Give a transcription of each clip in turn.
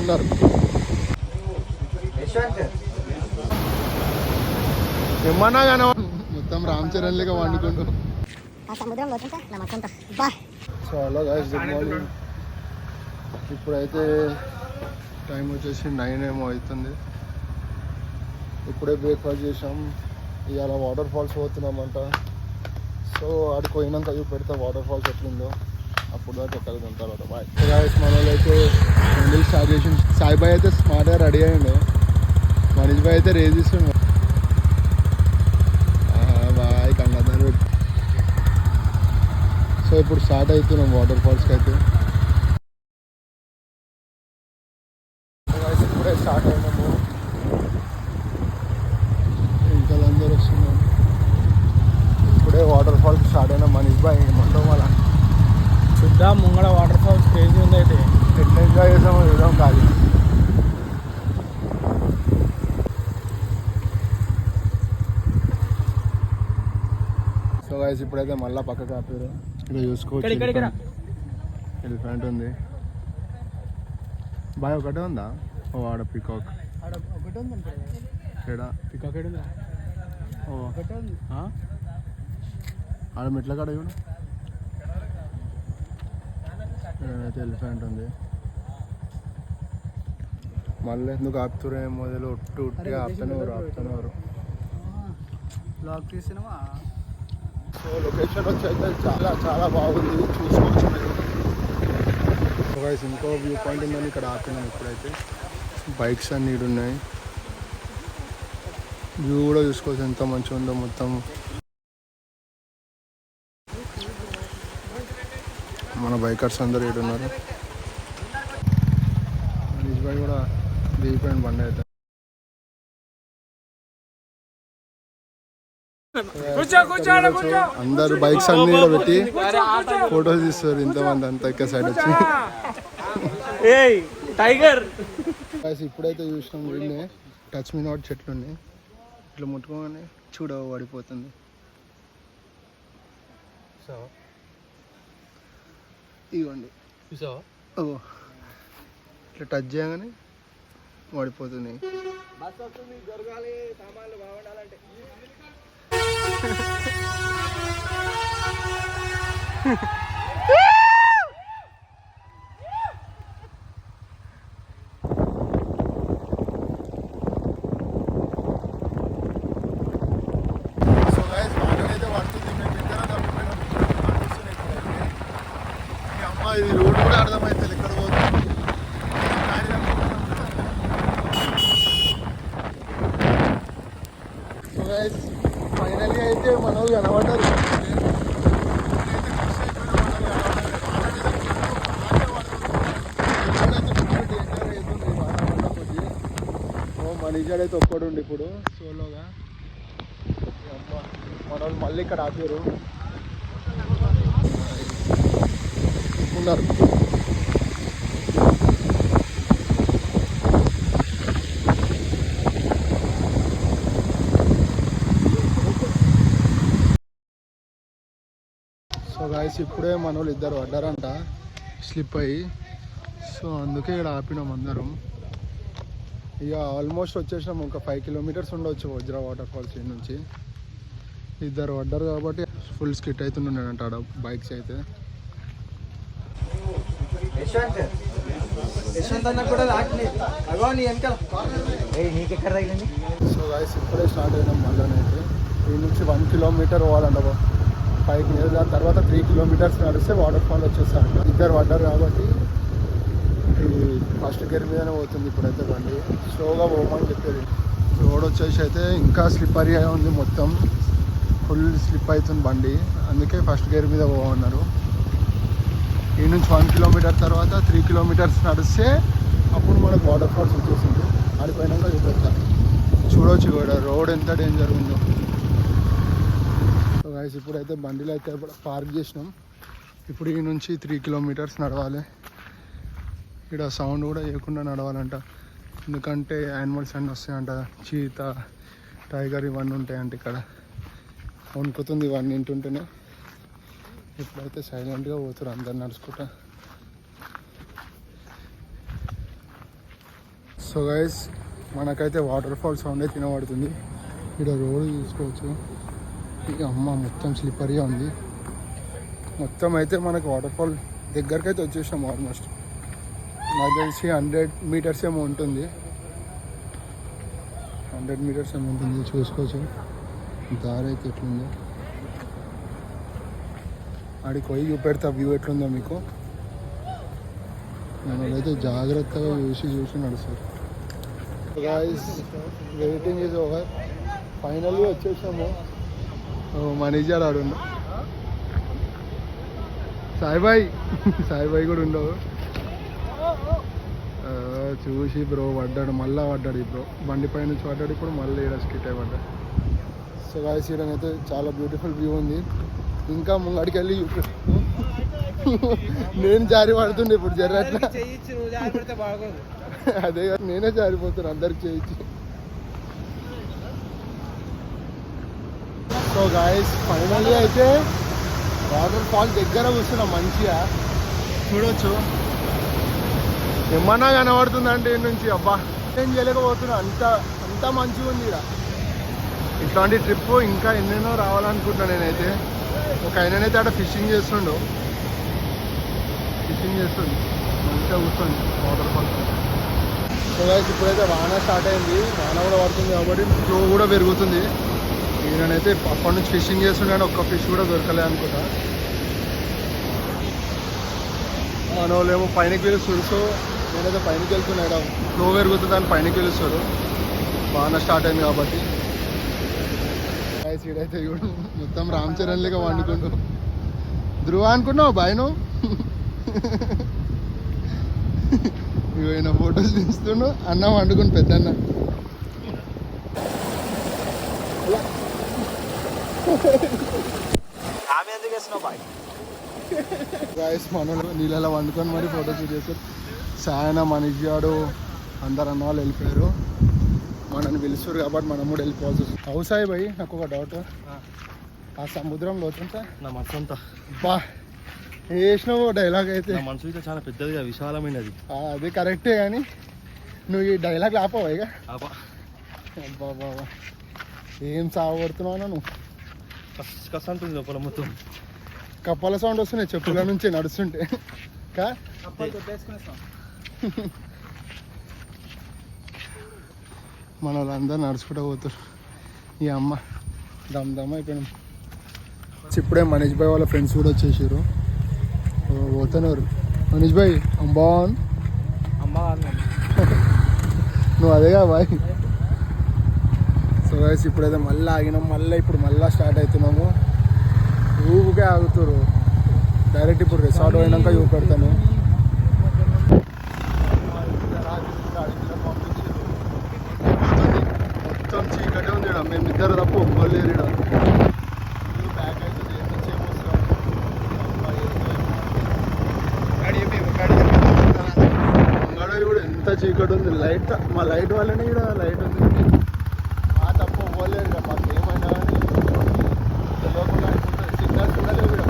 ఉన్నారు ఏమన్నా కానీ మొత్తం రామ్ చరణ్ లేక వండుకుంటూ. So hello guys, good morning. ఇప్పుడైతే టైం వచ్చేసి 9 ఏమో అవుతుంది. ఇప్పుడే బ్రేక్ఫాస్ట్ చేసాం. ఇవాళ వాటర్ ఫాల్స్ పోతున్నామంట. సో ఆడికి పోయినాక అవి పెడతా వాటర్ ఫాల్స్ ఎట్లుందో, అప్పుడు దాకా ఎక్కడికి తర్వాత బాయ్. గైస్ మన వాళ్ళు అయితే మండలి స్టార్ట్ చేసి, సాయిబాయ్ అయితే స్మార్ట్గా రెడీ అయ్యిండు, మనీష్ బాయ్ అయితే రేజ్ ఇస్తుండు. బాయ్ కన్నదారు. సో ఇప్పుడు స్టార్ట్ అవుతున్నాం వాటర్ ఫాల్స్కి అయితే. ఇప్పుడే స్టార్ట్ అయినాము, ఇంకా అందరూ వస్తున్నాం. ఇప్పుడే వాటర్ ఫాల్స్ స్టార్ట్ అయినా మనీష్ బాయ్ మొత్తం అలా చూద్దాం. ముంగడ వాటర్ ఫాల్స్ క్రేజీ ఉంది. అయితే ఎట్లా ఎంజాయ్ చేసామో చూద్దాం కాదు. సో గైస్ ఇప్పుడైతే మళ్ళీ పక్కకు ఆపారు. ఇక్కడ చూసుకోవచ్చు ఎలిఫెంట్ ఉంది. బాయ్ ఒకటే ఉందా? ఓ ఆడ పికాక్ ఒకటే ఉంది. పికాక్ ఏడుందా? ఓ ఆడ మెట్ల కాడ చూడు, అయితే ఎలిఫెంట్ ఉంది. మళ్ళీ ఎందుకు ఆపుతురే మొదలు ఉట్టిగా ఆపుతున్నారు. బ్లాక్ తీసినావా? సో లొకేషన్ వచ్చి అయితే చాలా చాలా బాగుంది, చూసుకోవచ్చు మీరు. ఇంకో వ్యూ పాయింట్ ఉందని ఇక్కడ ఆపినాం. ఇప్పుడైతే బైక్స్ అన్నీ ఉన్నాయి. వ్యూ కూడా చూసుకోవచ్చు ఎంత మంచిగా ఉందో. మొత్తం మన బైకర్స్ అందరూ ఏడున్నారు. మనీష్ బాయ్ కూడా దిగిపోయిన బండి అయితే. అందరు బైక్స్ అన్ని పెట్టి ఫోటోస్ తీస్తారు. ఇంతమంది అంతా ఎక్క సైడ్ వచ్చి. ఇప్పుడైతే చూసినాం వీళ్ళే టచ్ మీ నాట్ చెట్లు ఉన్నాయి. ఇట్లా ముట్టుకోగానే చూడ పడిపోతుంది. సో ఇవ్వండి ఓ ఇట్లా టచ్ చేయగానే పడిపోతుంది. జరగాలి సామాన్లు బాగుండాలంటే. ఇది రోడ్ కూడా అర్థమైతే ఎక్కడ పోతుంది. ఫైనల్లీ అయితే మన వాళ్ళు కనబడ్డారు. మనీష్ అయితే ఒక్కడుండి ఇప్పుడు సోలోగా. మన వాళ్ళు మళ్ళీ ఇక్కడ ఆపారు ఉన్నారు. సో గాయస్ ఇప్పుడే మన వాళ్ళు ఇద్దరు పడ్డారంట స్లిప్ అయ్యి. సో అందుకే ఇక్కడ ఆపినాం అందరం. ఇక ఆల్మోస్ట్ వచ్చేసినాం. ఒక 5 కిలోమీటర్స్ ఉండవచ్చు వజ్రా వాటర్ ఫాల్స్ నుంచి. ఇద్దరు పడ్డారు కాబట్టి ఫుల్ స్కిట్ అవుతుండేనంట ఆడ బైక్స్ అయితే. సో గాయస్ ఇప్పుడే స్టార్ట్ అయినాం మళ్ళీనైతే. ఈ నుంచి 1 కిలోమీటర్ పోవాలంట పైకి. దాని తర్వాత 3 కిలోమీటర్స్ నడిస్తే వాటర్ ఫాల్ వచ్చేస్తారంట. ఇద్దరు పడ్డారు కాబట్టి ఈ ఫస్ట్ గేర్ మీదనే పోతుంది ఇప్పుడైతే బండి. స్లోగా పోమని చెప్పేది. రోడ్ వచ్చేసి అయితే ఇంకా స్లిప్పరీగా ఉంది, మొత్తం ఫుల్ స్లిప్ అవుతుంది బండి. అందుకే ఫస్ట్ గేర్ మీద పోమన్నారు. ఈ నుంచి 1 కిలోమీటర్ తర్వాత 3 కిలోమీటర్స్ నడిస్తే అప్పుడు మనకు వాటర్ ఫాల్స్ వచ్చేసింది. ఆడిపోయినాక చూడవచ్చు కూడా రోడ్ ఎంత డేంజర్ ఉందో. సో గైస్ ఇప్పుడైతే బండిలో అయితే పార్క్ చేసినాం. ఇప్పుడు ఈ నుంచి 3 కిలోమీటర్స్ నడవాలి. ఇక్కడ సౌండ్ కూడా చేయకుండా నడవాలంట, ఎందుకంటే యానిమల్స్ అన్నీ వస్తాయంట. చీత, టైగర్ ఇవన్నీ ఉంటాయంట ఇక్కడ. వణుకుతుంది ఇవన్నీ వింటుంటేనే. ఇప్పుడైతే సైలెంట్గా పోతారు అందరు నడుచుకుంటా. సో గైస్ మనకైతే వాటర్ ఫాల్ సౌండ్ అయితే వినబడుతుంది. ఇక్కడ రోడ్ చూసుకోవచ్చు. ఇక అమ్మ మొత్తం స్లిప్పరీగా ఉంది. మొత్తం అయితే మనకు వాటర్ ఫాల్ దగ్గరికి అయితే వచ్చేసాం. ఆల్మోస్ట్ నాకు తెలిసి 100 మీటర్స్ ఏమో ఉంటుంది. 100 మీటర్స్ ఏమో ఉంటుంది. చూసుకోవచ్చు దారి అయితే ఎట్లుందో. ఆడికి పోయి చూపెడతా వ్యూ ఎట్లుందో మీకు. అయితే జాగ్రత్తగా చూసి నడుస్తారు. Guys waiting is over. Finally వచ్చేసాము. మనీజాడు ఆడుండు. సాయిబాయి కూడా ఉండవు. చూసి బ్రో పడ్డాడు, మళ్ళీ పడ్డాడు. ఈ బ్రో బండి పై నుంచి పడ్డాడు. ఇప్పుడు మళ్ళీ ఇక్కడ స్కిట్ అయి పడ్డాడు. సో గాయ్స్ అయితే చాలా బ్యూటిఫుల్ వ్యూ ఉంది. ఇంకా ముంగడికి వెళ్ళి నేను జారి పడుతుండే ఇప్పుడు జర్రట్లా. అదే నేనే జారిపోతాను అందరికి చేయించి. సో గాయస్ ఫైనల్లీ అయితే వాటర్ ఫాల్ దగ్గర కూర్చున్నాం. మంచిగా చూడొచ్చు. ఏమన్నా కనబడుతుందంటే నుంచి అబ్బా ఏం చేయలేకపోతున్నా. అంత మంచిగా ఉంది ఇక్కడ. ఇట్లాంటి ట్రిప్ ఇంకా ఎన్నెన్నో రావాలనుకుంటున్నా నేనైతే. ఒక ఆయననైతే అక్కడ ఫిషింగ్ చేస్తుండు మంచిగా కూర్చోండి వాటర్ ఫాల్. సో గైస్ ఇప్పుడైతే వాన స్టార్ట్ అయింది. వాన కూడా పడుతుంది కాబట్టి ఫ్లో కూడా పెరుగుతుంది. ఈయనైతే అప్పటి నుంచి ఫిషింగ్ చేస్తుండే కానీ ఒక్క ఫిష్ కూడా దొరకలే అనుకుంటా. మన వాళ్ళు ఏమో పైనకి పిలుస్తారు. సో నేనైతే పైనకి వెళ్తున్నాడు. ఫ్లో పెరుగుతుంది అని పైనకి పిలుస్తారు. వాన స్టార్ట్ అయింది కాబట్టి. గైస్ ఈడైతే మొత్తం రామ్ చరణ్ లేక వండుకుంటూ ధ్రువ అనుకున్నావు బాయ్ను. ఇవైనా ఫొటోస్ తీస్తుండు. అన్న వండుకుని పెద్దన్న. గాయస్ మనలో నీళ్ళలో వండుకొని మరి ఫోటోస్ చేశారు. సాయన మనీషాడు అందరు అన్న వాళ్ళు వెళ్ళిపోయారు. మనని పిలుస్తారు కాబట్టి మనం కూడా వెళ్ళిపోవాల్సి వస్తుంది. అవుసాయి భయ్ నాకు ఒక డౌట్. ఆ సముద్రం లోతుంటా నా మనసు అంతా బా వేసినావు డైలాగ్ అయితే. నా మనసు అయితే చాలా పెద్దదిగా విశాలమైనది. అది కరెక్టే కానీ నువ్వు ఈ డైలాగ్ ఆపవా ఇక. బాబా ఏం సాగొడుతున్నావు నువ్వు. కష్టం అంటుంది లోపల మొత్తం. కప్పల సౌండ్ వస్తున్నాయి చెప్పుల నుంచి నడుస్తుంటే. కా మన వాళ్ళందరూ నడుచుకుంటూ పోతారు. ఈ అమ్మ దమ్ అయిపోయినాం. ఇప్పుడే మనీష్ భాయ్ వాళ్ళ ఫ్రెండ్స్ కూడా వచ్చేసారు. పోతున్నారు. మనీష్ భాయ్ అంబాన్ నువ్వు అదేగా బాయ్. సో గైస్ ఇప్పుడైతే మళ్ళీ ఆగినాం. ఇప్పుడు మళ్ళీ స్టార్ట్ అవుతున్నాము. ఊరికే ఆగుతారు. డైరెక్ట్ ఇప్పుడు రిసార్ట్ పోయినాక చూపెడతాను. మొత్తం చీకటే ఉంది ఇక్కడ. మేమిద్దరు తప్ప ఒక్కలేరు ఇక్కడ. ప్యాక్ అవుతుంది. మంగళూరు కూడా ఎంత చీకటి ఉంది. లైట్ మా లైట్ వల్లనే ఇక్కడ లైట్ ఉంది. మా తప్ప పోలేదు ఇక్కడ. మాకు ఏమైనా కానీ తెలియకుండా సిగ్నల్స్ కూడా లేవు ఇక్కడ.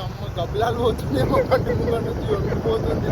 అమ్మ గబ్బలాలు పోతుందేమో కంటిన్యూగా నుంచి వంగిపోతుంది.